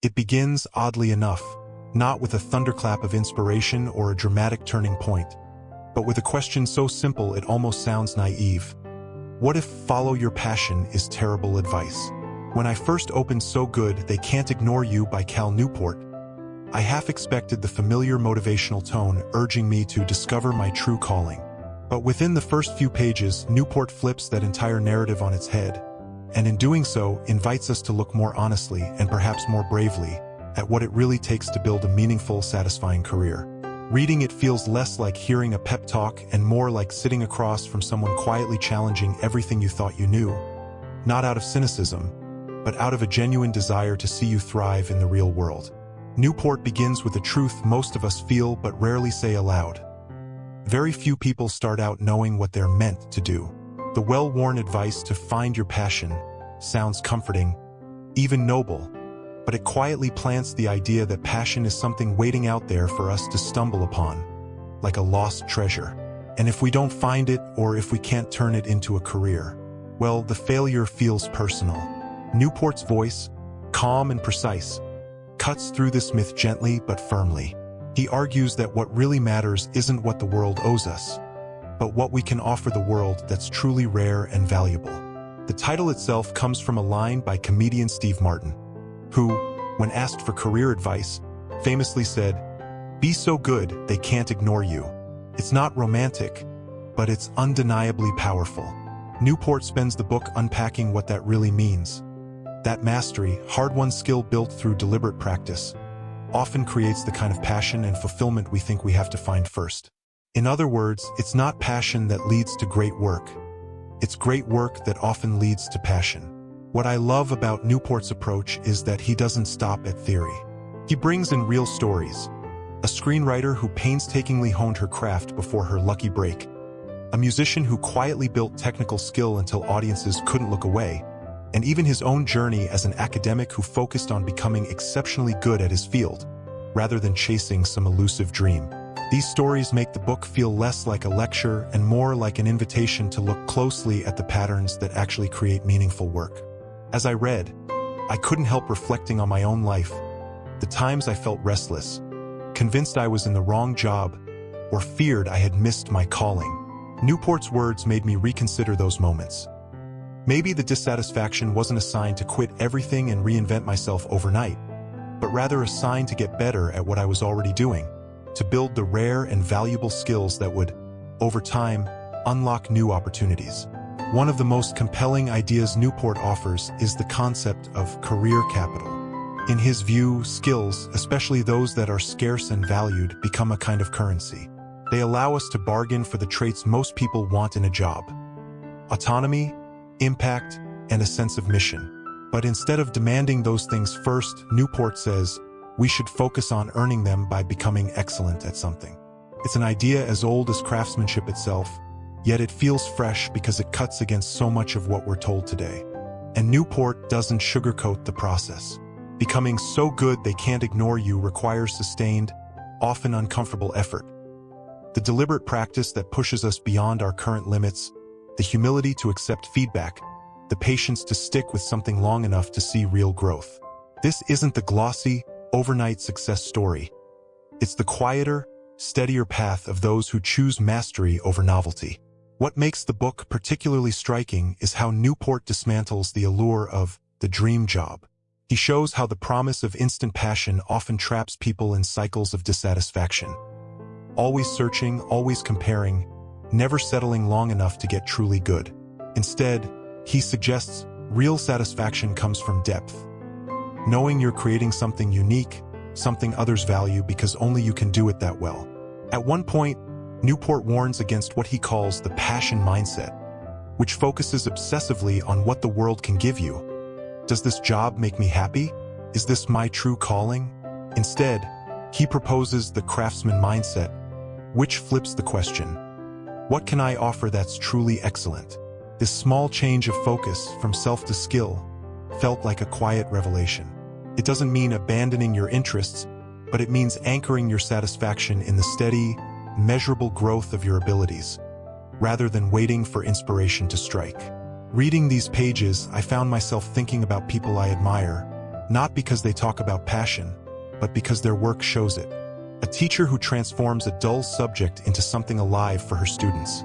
It begins, oddly enough, not with a thunderclap of inspiration or a dramatic turning point, but with a question so simple it almost sounds naive. What if follow your passion is terrible advice? When I first opened So Good They Can't Ignore You by Cal Newport, I half expected the familiar motivational tone urging me to discover my true calling. But within the first few pages, Newport flips that entire narrative on its head, and in doing so, invites us to look more honestly and perhaps more bravely at what it really takes to build a meaningful, satisfying career. Reading it feels less like hearing a pep talk and more like sitting across from someone quietly challenging everything you thought you knew, not out of cynicism, but out of a genuine desire to see you thrive in the real world. Newport begins with a truth most of us feel but rarely say aloud. Very few people start out knowing what they're meant to do. The well-worn advice to find your passion sounds comforting, even noble, but it quietly plants the idea that passion is something waiting out there for us to stumble upon, like a lost treasure. And if we don't find it, or if we can't turn it into a career, well, the failure feels personal. Newport's voice, calm and precise, cuts through this myth gently but firmly. He argues that what really matters isn't what the world owes us, but what we can offer the world that's truly rare and valuable. The title itself comes from a line by comedian Steve Martin, who, when asked for career advice, famously said, "Be so good they can't ignore you." It's not romantic, but it's undeniably powerful. Newport spends the book unpacking what that really means. That mastery, hard-won skill built through deliberate practice, often creates the kind of passion and fulfillment we think we have to find first. In other words, it's not passion that leads to great work. It's great work that often leads to passion. What I love about Newport's approach is that he doesn't stop at theory. He brings in real stories. A screenwriter who painstakingly honed her craft before her lucky break. A musician who quietly built technical skill until audiences couldn't look away. And even his own journey as an academic who focused on becoming exceptionally good at his field, rather than chasing some elusive dream. These stories make the book feel less like a lecture and more like an invitation to look closely at the patterns that actually create meaningful work. As I read, I couldn't help reflecting on my own life, the times I felt restless, convinced I was in the wrong job, or feared I had missed my calling. Newport's words made me reconsider those moments. Maybe the dissatisfaction wasn't a sign to quit everything and reinvent myself overnight, but rather a sign to get better at what I was already doing, to build the rare and valuable skills that would, over time, unlock new opportunities. One of the most compelling ideas Newport offers is the concept of career capital. In his view, skills, especially those that are scarce and valued, become a kind of currency. They allow us to bargain for the traits most people want in a job: autonomy, impact, and a sense of mission. But instead of demanding those things first, Newport says, we should focus on earning them by becoming excellent at something. It's an idea as old as craftsmanship itself, yet it feels fresh because it cuts against so much of what we're told today. And Newport doesn't sugarcoat the process. Becoming so good they can't ignore you requires sustained, often uncomfortable effort. The deliberate practice that pushes us beyond our current limits, the humility to accept feedback, the patience to stick with something long enough to see real growth. This isn't the glossy, overnight success story. It's the quieter, steadier path of those who choose mastery over novelty. What makes the book particularly striking is how Newport dismantles the allure of the dream job. He shows how the promise of instant passion often traps people in cycles of dissatisfaction. Always searching, always comparing, never settling long enough to get truly good. Instead, he suggests real satisfaction comes from depth. Knowing you're creating something unique, something others value because only you can do it that well. At one point, Newport warns against what he calls the passion mindset, which focuses obsessively on what the world can give you. Does this job make me happy? Is this my true calling? Instead, he proposes the craftsman mindset, which flips the question. What can I offer that's truly excellent? This small change of focus from self to skill felt like a quiet revelation. It doesn't mean abandoning your interests, but it means anchoring your satisfaction in the steady, measurable growth of your abilities, rather than waiting for inspiration to strike. Reading these pages, I found myself thinking about people I admire, not because they talk about passion, but because their work shows it. A teacher who transforms a dull subject into something alive for her students.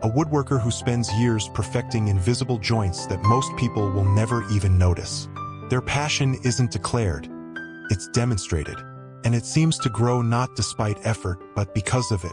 A woodworker who spends years perfecting invisible joints that most people will never even notice. Their passion isn't declared, it's demonstrated. And it seems to grow not despite effort, but because of it.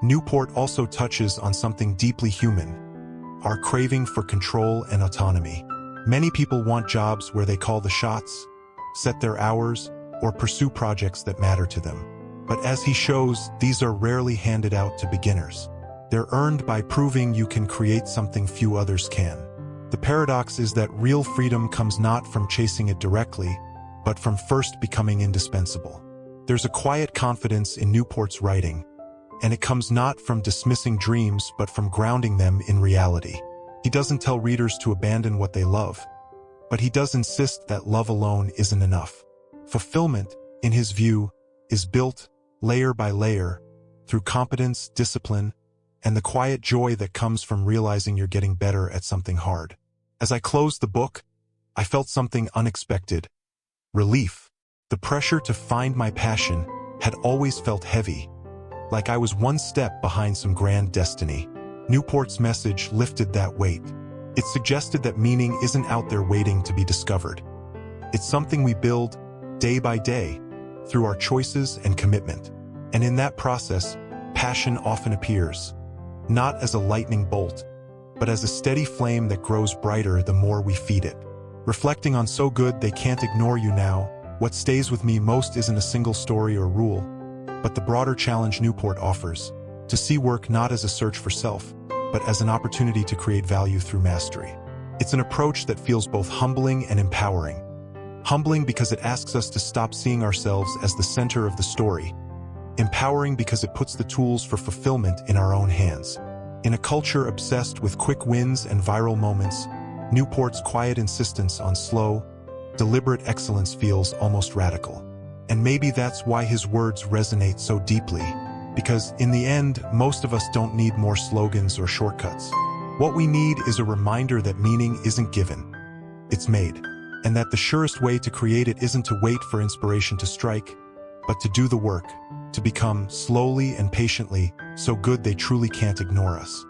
Newport also touches on something deeply human, our craving for control and autonomy. Many people want jobs where they call the shots, set their hours, or pursue projects that matter to them. But as he shows, these are rarely handed out to beginners. They're earned by proving you can create something few others can. The paradox is that real freedom comes not from chasing it directly, but from first becoming indispensable. There's a quiet confidence in Newport's writing, and it comes not from dismissing dreams but from grounding them in reality. He doesn't tell readers to abandon what they love, but he does insist that love alone isn't enough. Fulfillment, in his view, is built, layer by layer, through competence, discipline, and the quiet joy that comes from realizing you're getting better at something hard. As I closed the book, I felt something unexpected. Relief. The pressure to find my passion had always felt heavy, like I was one step behind some grand destiny. Newport's message lifted that weight. It suggested that meaning isn't out there waiting to be discovered. It's something we build, day by day, through our choices and commitment. And in that process, passion often appears, not as a lightning bolt, but as a steady flame that grows brighter the more we feed it. Reflecting on So Good They Can't Ignore You Now, what stays with me most isn't a single story or rule, but the broader challenge Newport offers, to see work not as a search for self, but as an opportunity to create value through mastery. It's an approach that feels both humbling and empowering. Humbling because it asks us to stop seeing ourselves as the center of the story. Empowering because it puts the tools for fulfillment in our own hands. In a culture obsessed with quick wins and viral moments, Newport's quiet insistence on slow, deliberate excellence feels almost radical. And maybe that's why his words resonate so deeply, because in the end, most of us don't need more slogans or shortcuts. What we need is a reminder that meaning isn't given, it's made, and that the surest way to create it isn't to wait for inspiration to strike, but to do the work, to become, slowly and patiently, so good they truly can't ignore us.